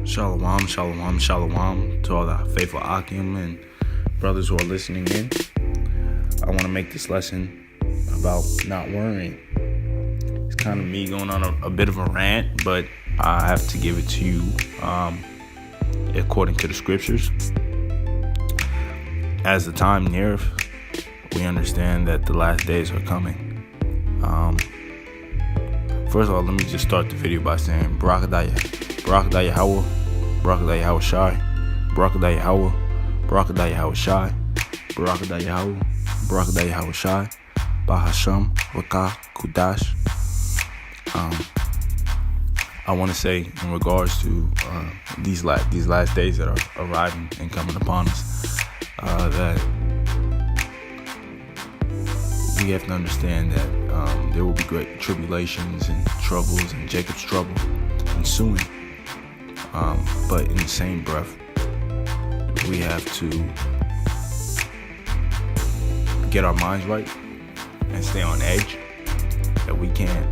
Shalom, shalom, shalom to all the faithful Akim and brothers who are listening in. I want to make this lesson about not worrying. It's kind of me going on a bit of a rant, but I have to give it to you according to the scriptures. As the time nears, we understand that the last days are coming. First of all, let me just start the video by saying Barakadaya Yahweh, Barakadaya Yahweh Shai, Barakadaya Yahweh, Barakadaya Yahweh Shai, Barakadaya Yahweh, Barakadaya Yahweh Shai, Bahasham, Wakah, Kudash. I want to say in regards to these last days that are arriving and coming upon us, that we have to understand that there will be great tribulations and troubles and Jacob's trouble ensuing. But in the same breath, we have to get our minds right and stay on edge, that we can't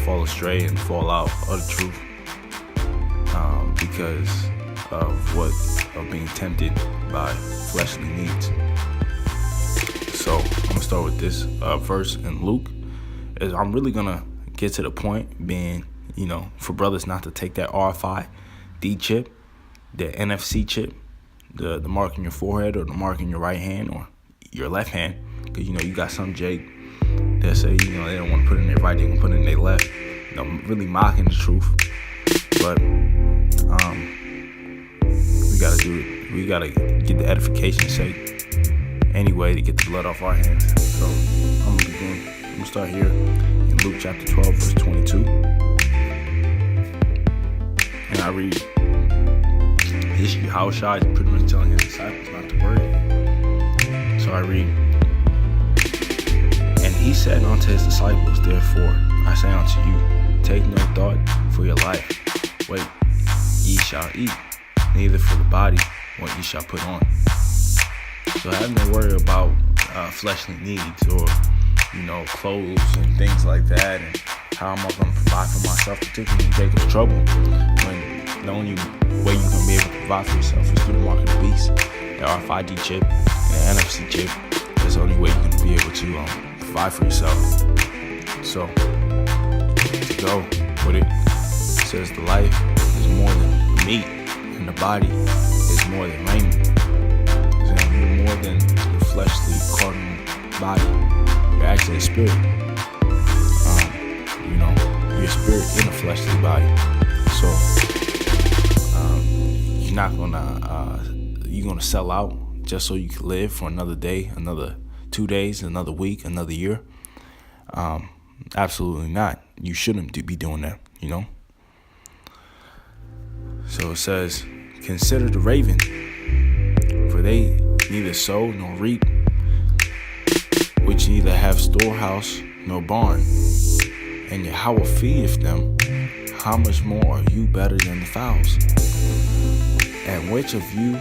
fall astray and fall out of the truth because of being tempted by fleshly needs. So I'm gonna start with this verse in Luke. Is I'm really gonna get to the point, being, for brothers not to take that Rfid chip, the NFC chip, the mark in your forehead or the mark in your right hand or your left hand, because you got some Jake that say they don't want to put it in their right, they can put it in their left. Really mocking the truth, but we gotta do it. We gotta get the edification's sake anyway to get the blood off our hands. So I'm gonna start here in Luke chapter 12, verse 22. And I read, this Yahushua is pretty much telling his disciples not to worry. So I read, and he said unto his disciples, therefore I say unto you, take no thought for your life. Wait, ye shall eat, neither for the body what ye shall put on. So I have no worry about fleshly needs or clothes and things like that, and how am I going to provide for myself, particularly in Jacob's trouble, when the only way you're going to be able to provide for yourself is through the mark of the beast, the RFID chip, and the NFC chip. That's the only way you're going to be able to provide for yourself. So, to go with it, says the life is more than meat, and the body is more than raiment. You're more than your fleshly, carnal body. You're actually a spirit. You're a spirit in a fleshly body. So you're not gonna sell out just so you can live for another day, another 2 days, another week, another year. Absolutely not. You shouldn't be doing that. So it says, consider the raven, for they neither sow nor reap, which neither have storehouse nor barn, and Yahweh feedeth them. How much more are you better than the fowls? And which of you,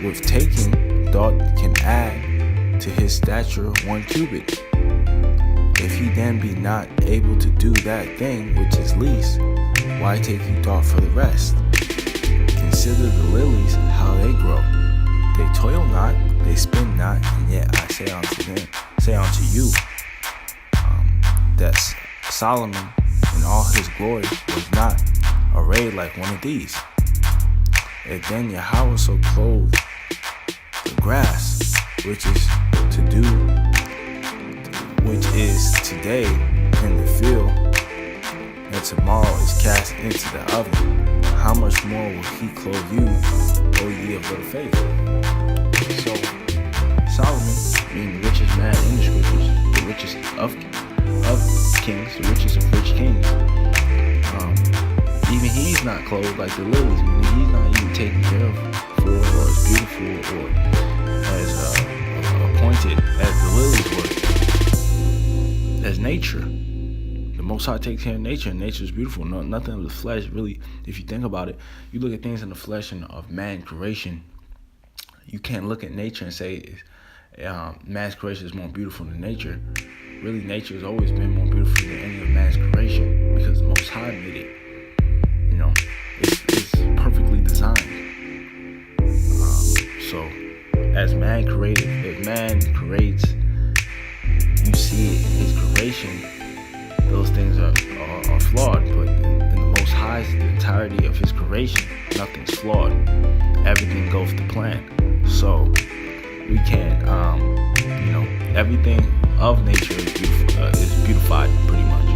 with taking thought, can add to his stature 1 cubit? If he then be not able to do that thing which is least, why take you thought for the rest? Consider the lilies, how they grow. They toil not, they spin not, and yet I say unto you, that Solomon in all his glory was not arrayed like one of these. If then Yahweh so clothed the grass, which is today in the field, and tomorrow is cast into the oven, how much more will he clothe you, O ye of little faith? So Solomon, being the richest man in the scriptures, the richest of kings, the richest of rich kings, even he's not clothed like the lilies, meaning he's not even taken care of for, or as beautiful or as appointed as the lilies were. As nature, the Most High takes care of nature, and nature is beautiful. Nothing of the flesh, really. If you think about it, you look at things in the flesh and of man creation, you can't look at nature and say man's creation is more beautiful than nature. Really, nature has always been more beautiful than any of man's creation because the Most High made it. It's perfect as the entirety of his creation, nothing's flawed. Everything goes to plan. So we can't, everything of nature is beautified pretty much,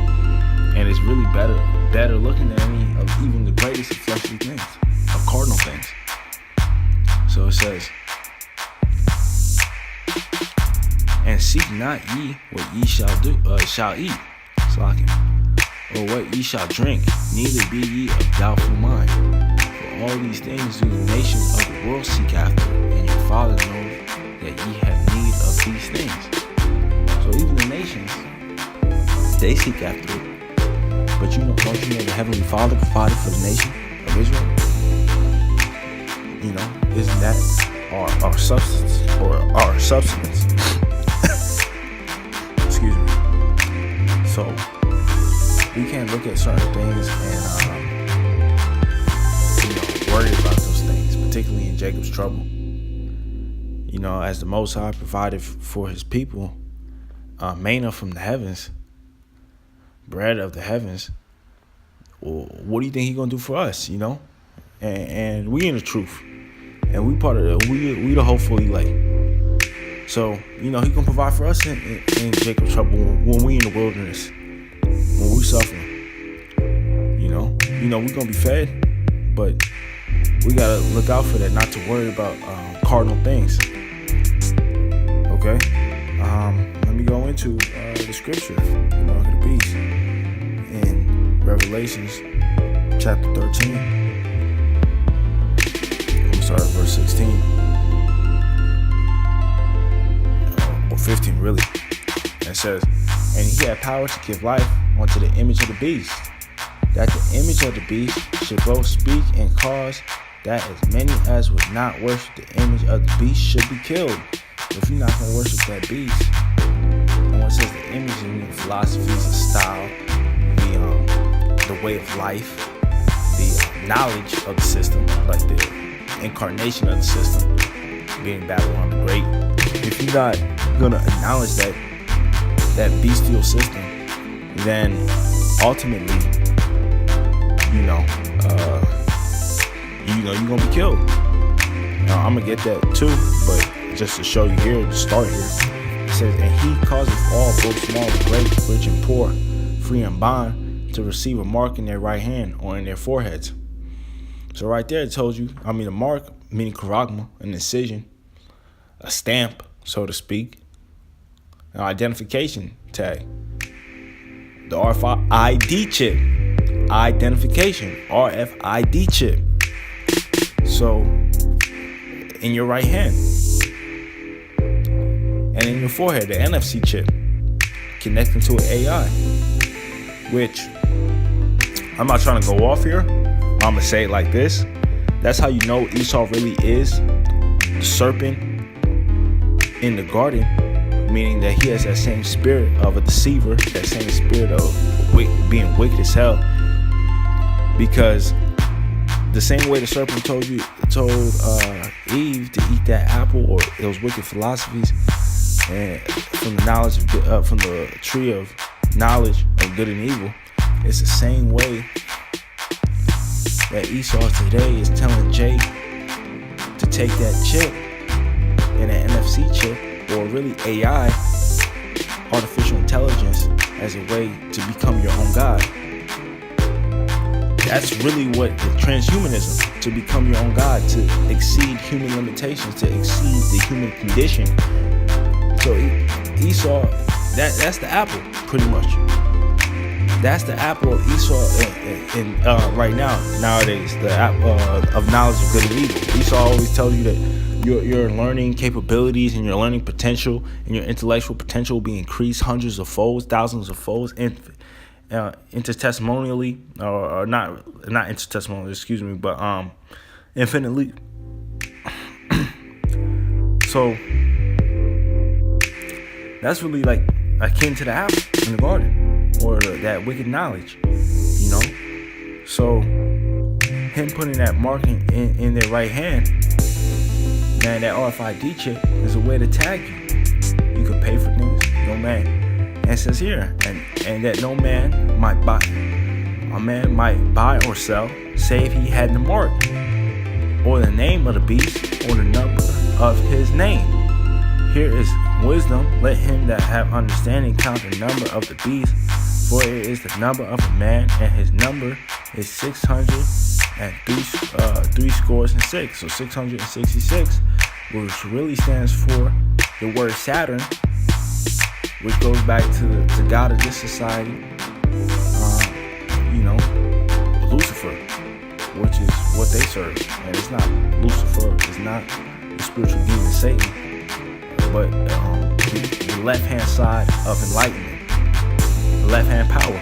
and it's really better looking than any of even the greatest of fleshly things, of cardinal things. So it says, and seek not ye what ye shall eat, or what ye shall drink, neither be ye of doubtful mind. For all these things do the nations of the world seek after, and your Father knows that ye have need of these things. So even the nations, they seek after it. But don't you know the Heavenly Father provided for the nation of Israel? Isn't that our substance, or our substance? Excuse me. So we can't look at certain things and worry about those things, particularly in Jacob's trouble. As the Most High provided for his people manna from the heavens, bread of the heavens. Well, what do you think he's gonna do for us? And we in the truth, and we part of we the hopeful elect. So he gonna provide for us in Jacob's trouble when we in the wilderness, when we suffering. We gonna be fed, but we gotta look out for that, not to worry about cardinal things. Okay, let me go into the scripture, the mark of the beast, in Revelations chapter 13. I'm sorry, verse 16 or 15, really. And it says, and he had power to give life unto the image of the beast, that the image of the beast should both speak and cause that as many as would not worship the image of the beast should be killed. If you're not going to worship that beast, and when it says the image, it means philosophies, the style, the way of life, the knowledge of the system, like the incarnation of the system, being Babylon the Great. If you're not going to acknowledge that bestial system, then ultimately, you're going to be killed. Now, I'm going to get that too, but just to show you here, to start here, it says, and he causeth all, both small and great, rich and poor, free and bond, to receive a mark in their right hand or in their foreheads. So right there it tells you, a mark, meaning charagma, an incision, a stamp, so to speak, an identification tag, the RFID chip, identification, RFID chip. So in your right hand, and in your forehead, the NFC chip, connecting to an AI, which I'm not trying to go off here. I'm going to say it like this. That's how you know Esau really is the serpent in the garden, meaning that he has that same spirit of a deceiver, that same spirit of being wicked as hell. Because the same way the serpent told Eve to eat that apple, or those wicked philosophies, and from the knowledge of from the tree of knowledge of good and evil, it's the same way that Esau today is telling Jay to take that chip and that NFC chip, or really AI, artificial intelligence, as a way to become your own God. That's really what transhumanism, to become your own God, to exceed human limitations, to exceed the human condition. So Esau, that's the apple, pretty much. That's the apple of Esau right nowadays, the apple of knowledge of good and evil. Esau always tells you that your learning capabilities and your learning potential and your intellectual potential will be increased hundreds of folds, thousands of folds, intertestimonially, or not intertestimonially, excuse me, but infinitely. So that's really like akin to the apple in the garden, or that wicked knowledge, So him putting that mark in their right hand, man, that RFID chip is a way to tag you. You could pay for things, no man. And it says here, and that no man might buy a man might buy or sell, save he had the mark, or the name of the beast, or the number of his name. Here is wisdom. Let him that have understanding count the number of the beast, for it is the number of a man, and his number is 666. So 666, which really stands for the word Saturn, which goes back to the god of this society, Lucifer, which is what they serve. And it's not Lucifer, it's not the spiritual demon Satan, but the left-hand side of enlightenment, the left-hand power.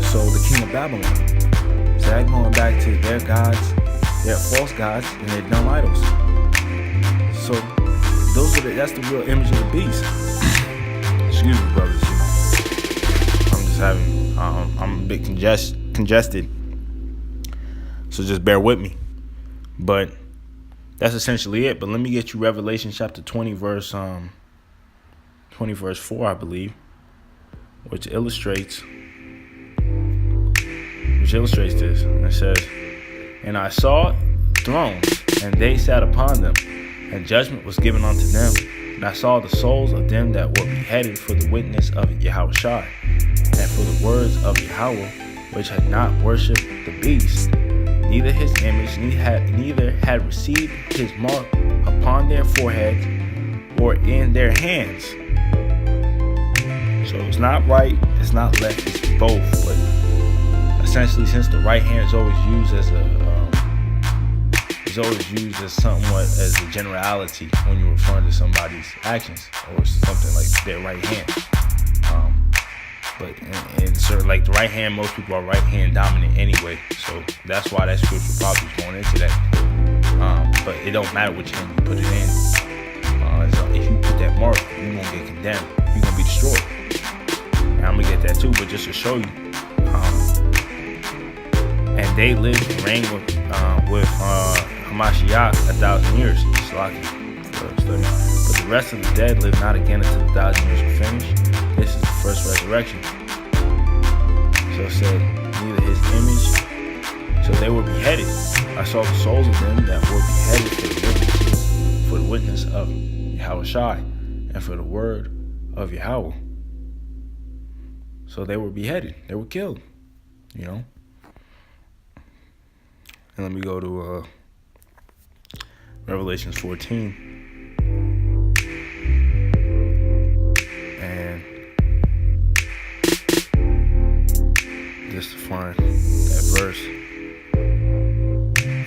So the king of Babylon. So that going back to their gods, their false gods, and their dumb idols. So that's the real image of the beast. Excuse me, brothers. I'm a bit congested. So just bear with me. But that's essentially it. But let me get you Revelation chapter 20, verse 4, I believe, which illustrates this. And it says, "And I saw thrones, and they sat upon them, and judgment was given unto them. And I saw the souls of them that were beheaded for the witness of Yahushua, and for the words of Yahweh, which had not worshipped the beast, neither his image, neither had received his mark upon their foreheads or in their hands." So it's not right, it's not left, it's both. But essentially, since the right hand is always used as somewhat as a generality when you're referring to somebody's actions or something like their right hand. But in certain, like the right hand, most people are right hand dominant anyway, so that's why that scripture probably is going into that. But it don't matter which hand you put it in. So if you put that mark, you're gonna get condemned. You're gonna be destroyed. And I'm gonna get that too, but just to show you. And they lived and reigned with Hamashiach 1,000 years. But the rest of the dead live not again until the 1,000 years were finished. This is the first resurrection. So it said, neither his image. So they were beheaded. I saw the souls of them that were beheaded for the witness of Yahushua and for the word of Yahweh. So they were beheaded. They were killed. And let me go to Revelation 14. And just to find that verse.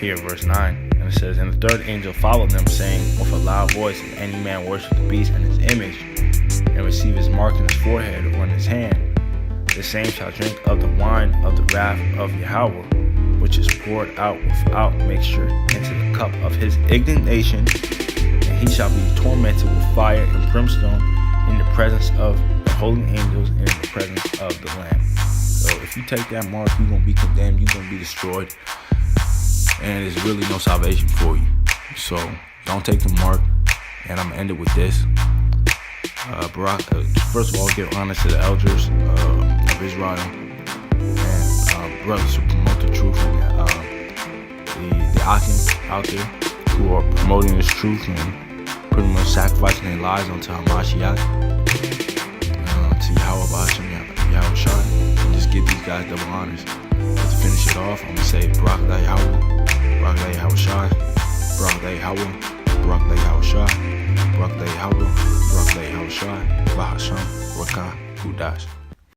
Here, verse 9. And it says, "And the third angel followed them, saying with a loud voice, if any man worship the beast and his image, and receive his mark in his forehead or in his hand, the same shall drink of the wine of the wrath of Yahweh, which is poured out without mixture into the cup of his indignation, and he shall be tormented with fire and brimstone in the presence of the holy angels and in the presence of the Lamb." So if you take that mark, you're going to be condemned, you're going to be destroyed, and there's really no salvation for you. So don't take the mark, and I'm going to end it with this. First of all, give honor to the elders of Israel and brothers who promote the truth, and the Akim out there who are promoting this truth and pretty much sacrificing their lives unto Hamashiach, to Yahweh Ba'ashem Yahushua, and just give these guys double honors. But to finish it off, I'm going to say Barak Yahweh, Barak Yahushua, Barak Yahweh, Barak Yahushua, Barak Yahweh, Barak Yahushua, Bahasham, Rakah, Hudash.